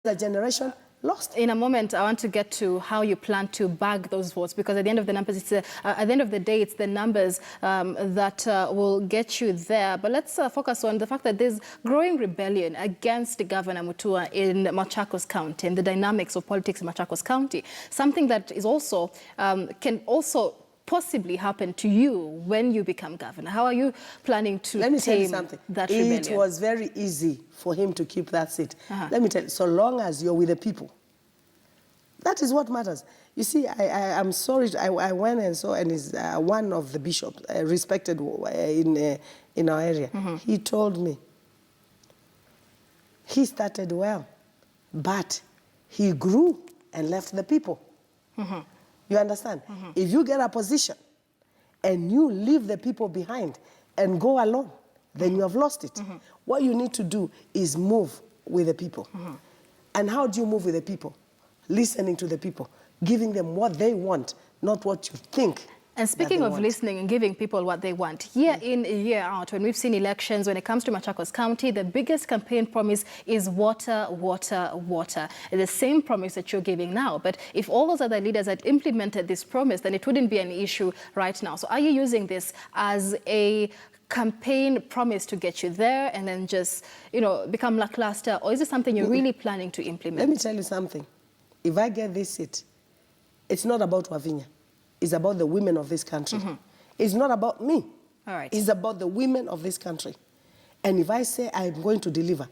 the generation lost. In a moment, I want to get to how you plan to bag those votes, because at the end of the numbers, at the end of the day, it's the numbers that will get you there. But let's focus on the fact that there's growing rebellion against Governor Mutua in Machakos County and the dynamics of politics in Machakos County. Something that is also can also possibly happen to you when you become governor. How are you planning to tame that rebellion? It was very easy for him to keep that seat. Let me tell you, so long as you're with the people, that is what matters. You see, I'm sorry, I went and saw, and is one of the bishops, respected in our area. He told me he started well, but he grew and left the people. You understand? If you get a position and you leave the people behind and go alone, then you have lost it. What you need to do is move with the people. And how do you move with the people? Listening to the people, giving them what they want, not what you think. And speaking of listening and giving people what they want, year in, year out, when we've seen elections, when it comes to Machakos County, the biggest campaign promise is water, water, water. It's the same promise that you're giving now. But if all those other leaders had implemented this promise, then it wouldn't be an issue right now. So are you using this as a campaign promise to get you there and then just, you know, become lackluster? Or is it something you're really planning to implement? Let me tell you something. If I get this seat, it's not about Wavinya. It's about the women of this country. It's not about me. All right. It's about the women of this country. And if I say I'm going to deliver,